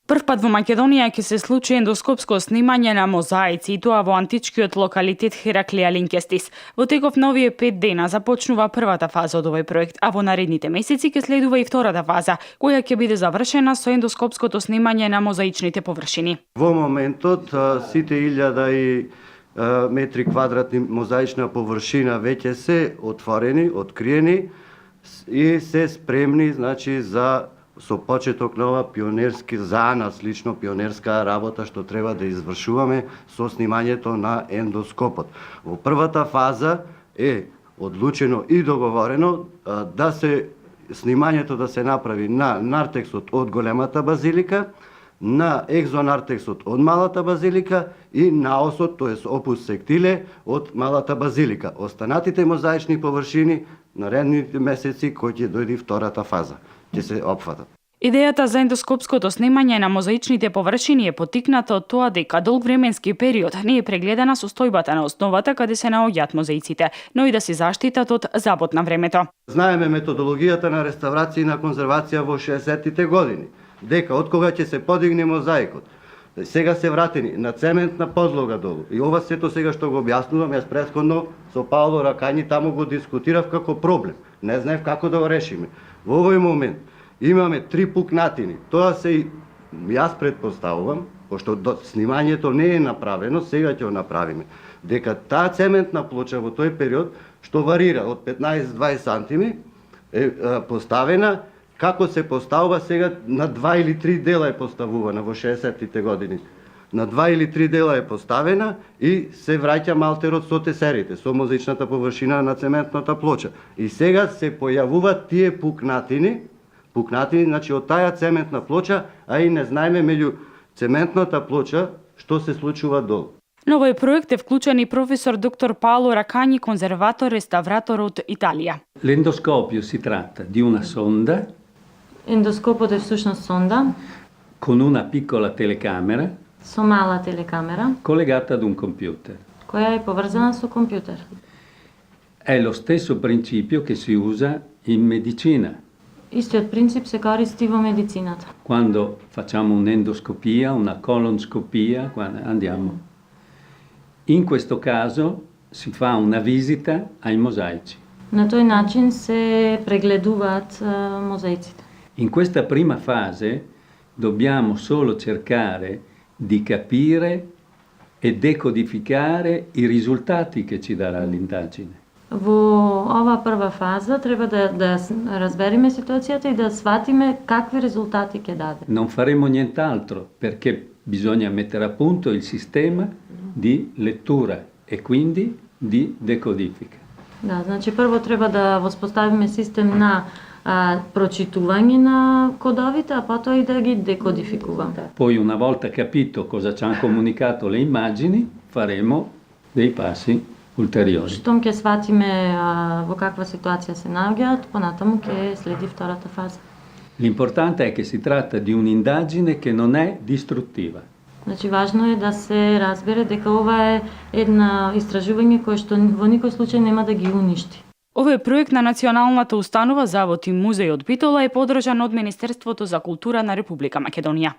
Првпат во Македонија ќе се случи ендоскопско снимање на мозаици, и тоа во античкиот локалитет Хераклија Линкестис. Во теков на овие 5 дена започнува првата фаза од овој проект, а во наредните месеци ќе следува и втората фаза, која ќе биде завршена со ендоскопското снимање на мозаичните површини. Во моментот сите 1000 и метри квадратни мозаична површина веќе се отворени, откриени и се спремни, значи, за со почеток на ова пионерски за нас лично пионерска работа што треба да извршуваме со снимањето на ендоскопот. Во првата фаза е одлучено и договорено да се снимањето да се направи на нартексот од големата базилика, на екзонартексот од малата базилика и наосот, тоест опус сектиле од малата базилика. Останатите мозаични површини наредните месеци кои ќе дојде втората фаза ќе се опфатат. Идејата за ендоскопското снимање на мозаичните површини е поттикната од тоа дека долг временски период не е прегледана состојбата на основата каде се наоѓаат мозаиците, но и да се заштитат од забот на времето. Знаеме методологијата на реставрација и на конзервација во 60-тите години, дека од кога ќе се подигне мозаикот, сега се вратени на цементна подлога долу. И ова сето сега што го објаснувам, јас претходно со Паоло Ракањи таму го дискутирав како проблем. Не знаев како да го решиме. Во овој момент имаме 3 пукнатини. Тоа се и јас претпоставувам, пошто снимањето не е направено, сега ќе го направиме. Дека таа цементна плоча во тој период, што варира од 15-20 сантими, е поставена како се поставува сега на 2 или 3 дела е поставувана во 60-тите години. На 2 или 3 дела е поставена и се враќа малтерот со тесерите, со мозаичната површина на цементната плоча. И сега се појавуваат тие пукнатини, значи од таа цементна плоча, а и не знаеме меѓу цементната плоча што се случува долу. На овој проект е вклучен и професор доктор Paolo Racagni, конзерватор-реставратор од Италија. L'endoscopio si tratta di una sonda. Ендоскопот е всушност сонда Con una piccola telecamera. Со мала телекамера. Collegata ad un computer. Која е поврзана со компјутер. È lo stesso principio che si usa in medicina. Истиот принцип се користи во медицината. Quando facciamo un'endoscopia, una colonscopia, quando andiamo. In questo caso si fa una visita ai mosaici. На тој начин се прегледуваат мозаиците. In questa prima fase dobbiamo solo cercare di capire e decodificare i risultati che ci darà l'indagine. Во ова прва фаза треба да разбериме ситуацијата и да сватиме какви резултати ќе даде. Non faremo nient'altro perché bisogna mettere a punto il sistema di lettura e quindi di decodifica. Да, значи прво треба да воспоставиме систем на прочитување на кодовите, а потоа и да ги decodificуваме. Poi una volta capito cosa ci hanno comunicato le immagini, faremo dei passi ulteriori. Штом ќе сватиме во каква ситуација се наоѓаат, понатаму ќе следи втората фаза. L'importante è che si tratta di un'indagine che non è distruttiva. Значи важно е да се разбере дека ова е една истражување кое што во никој случај нема да ги уништи. Овој проект на Националната установа Завод и музеј од Битола е поддржан од Министерството за култура на Република Македонија.